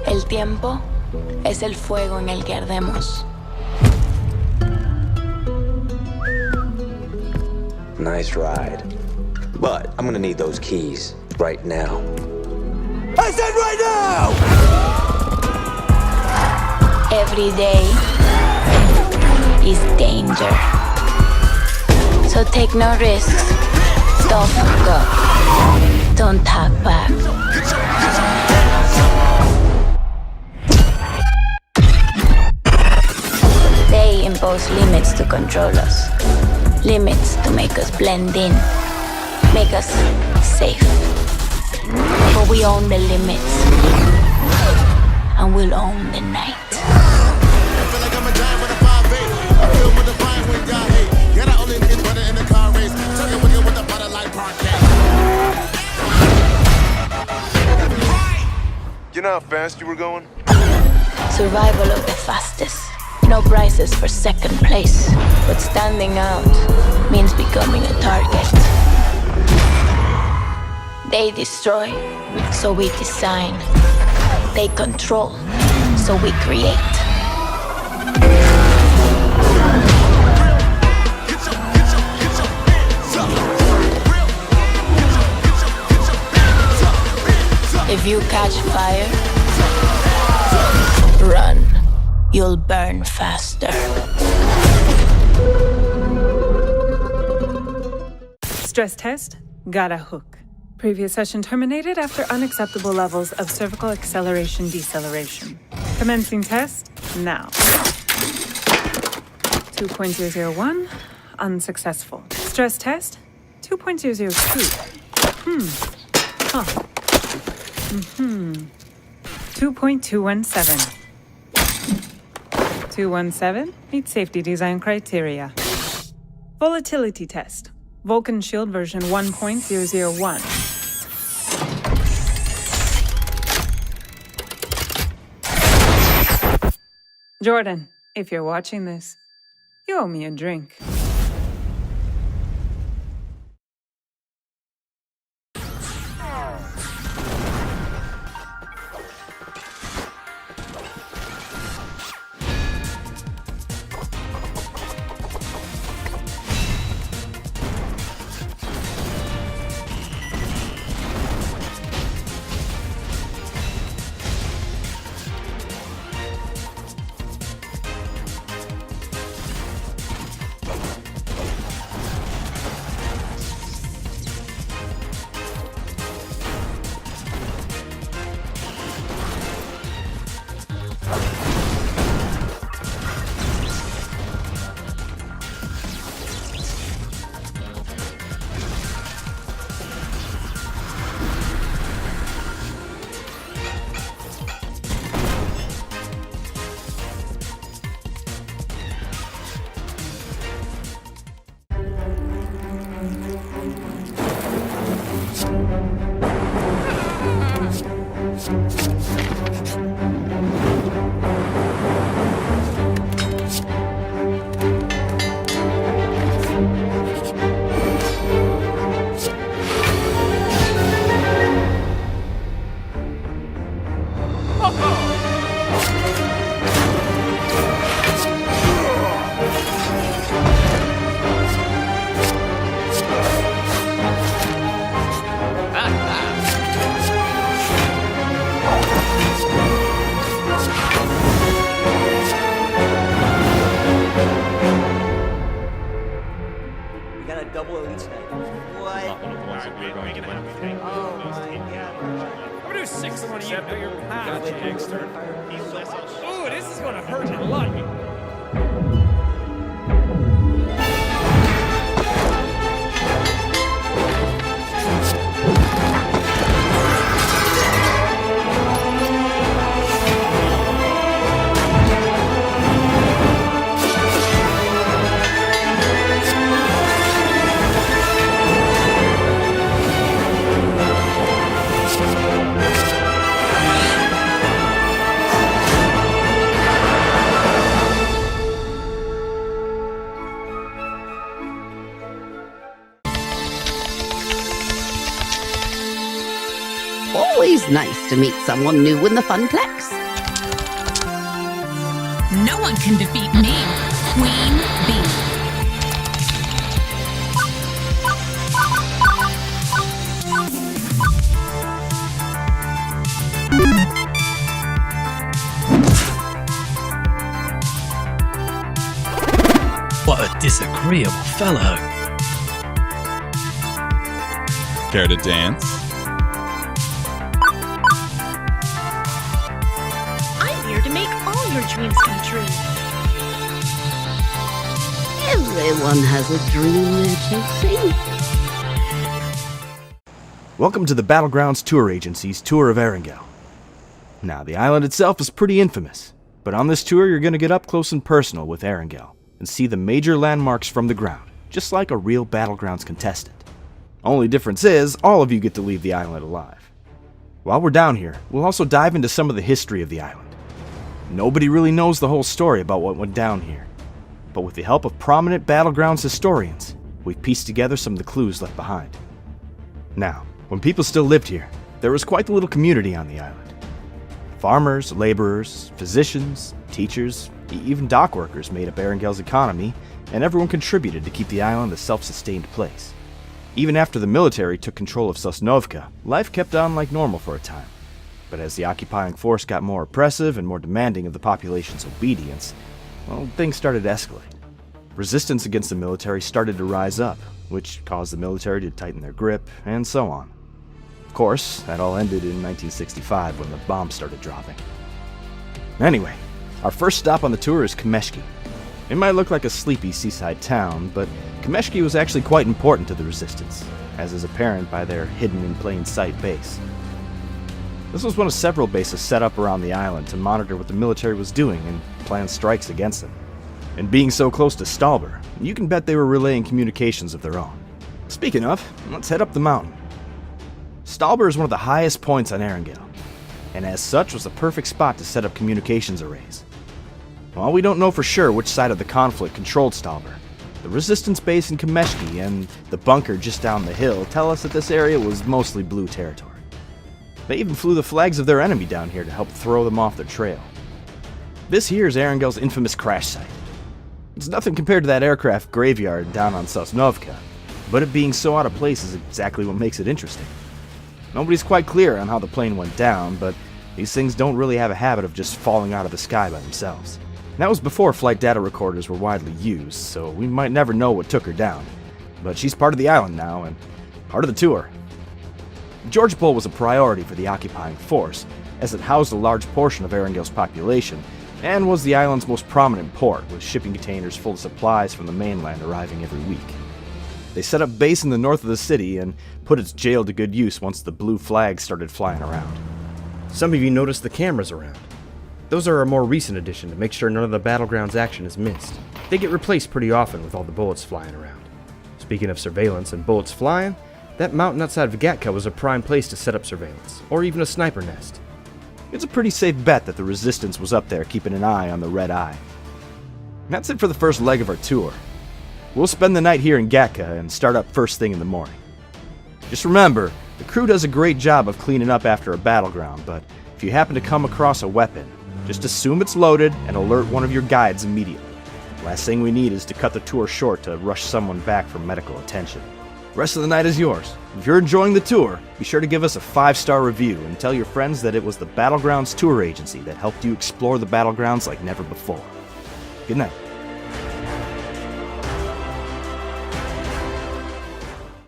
El tiempo es el fuego en el que ardemos. Nice ride. But I'm gonna need those keys right now. I said right now! Every day is danger. So take no risks. Don't fuck up. Don't talk back. They impose limits to control us. Limits to make us blend in. Make us safe. But we own the limits. And we'll own the night. You know how fast you were going? Survival of the fastest. No prizes for second place. But standing out means becoming a target. They destroy, so we design. They control, so we create. If you catch fire, run. You'll burn faster. Stress test, got a hook. Previous session terminated after unacceptable levels of cervical acceleration-deceleration. Commencing test, now. 2.001, unsuccessful. Stress test, 2.002. 2.217. 217 meets safety design criteria. Volatility test. Vulcan Shield version 1.001. Jordan, if you're watching this, you owe me a drink. Ooh, this is gonna hurt a lot. Always nice to meet someone new in the Funplex. No one can defeat me, Queen Bee. What a disagreeable fellow. Care to dance? I'm here to make all your dreams come true. Everyone has a dream they're chasing. Welcome to the Battlegrounds Tour Agency's tour of Erangel. Now, the island itself is pretty infamous, but on this tour you're going to get up close and personal with Erangel and see the major landmarks from the ground, just like a real Battlegrounds contestant. Only difference is, all of you get to leave the island alive. While we're down here, we'll also dive into some of the history of the island. Nobody really knows the whole story about what went down here, but with the help of prominent Battlegrounds historians, we've pieced together some of the clues left behind. Now, when people still lived here, there was quite the little community on the island. Farmers, laborers, physicians, teachers, even dock workers made up Erangel's economy, and everyone contributed to keep the island a self-sustained place. Even after the military took control of Sosnovka, life kept on like normal for a time. But as the occupying force got more oppressive and more demanding of the population's obedience, well, things started to escalate. Resistance against the military started to rise up, which caused the military to tighten their grip, and so on. Of course, that all ended in 1965 when the bombs started dropping. Anyway, our first stop on the tour is Kameshki. It might look like a sleepy seaside town, but Kameshki was actually quite important to the resistance, as is apparent by their hidden-in-plain-sight base. This was one of several bases set up around the island to monitor what the military was doing and plan strikes against them. And being so close to Stalber, you can bet they were relaying communications of their own. Speaking of, let's head up the mountain. Stalber is one of the highest points on Erangel, and as such was the perfect spot to set up communications arrays. While we don't know for sure which side of the conflict controlled Stalber, the resistance base in Kameshki and the bunker just down the hill tell us that this area was mostly blue territory. They even flew the flags of their enemy down here to help throw them off their trail. This here is Erangel's infamous crash site. It's nothing compared to that aircraft graveyard down on Sosnovka, but it being so out of place is exactly what makes it interesting. Nobody's quite clear on how the plane went down, but these things don't really have a habit of just falling out of the sky by themselves. That was before flight data recorders were widely used, so we might never know what took her down. But she's part of the island now, and part of the tour. Georgopol was a priority for the occupying force, as it housed a large portion of Erangel's population, and was the island's most prominent port, with shipping containers full of supplies from the mainland arriving every week. They set up base in the north of the city and put its jail to good use once the blue flags started flying around. Some of you noticed the cameras around. Those are a more recent addition to make sure none of the Battlegrounds action is missed. They get replaced pretty often with all the bullets flying around. Speaking of surveillance and bullets flying, that mountain outside Vigatka was a prime place to set up surveillance, or even a sniper nest. It's a pretty safe bet that the resistance was up there keeping an eye on the Red Eye. That's it for the first leg of our tour. We'll spend the night here in Gatka and start up first thing in the morning. Just remember, the crew does a great job of cleaning up after a battleground, but if you happen to come across a weapon, just assume it's loaded and alert one of your guides immediately. Last thing we need is to cut the tour short to rush someone back for medical attention. The rest of the night is yours. If you're enjoying the tour, be sure to give us a 5-star review and tell your friends that it was the Battlegrounds Tour Agency that helped you explore the Battlegrounds like never before. Good night.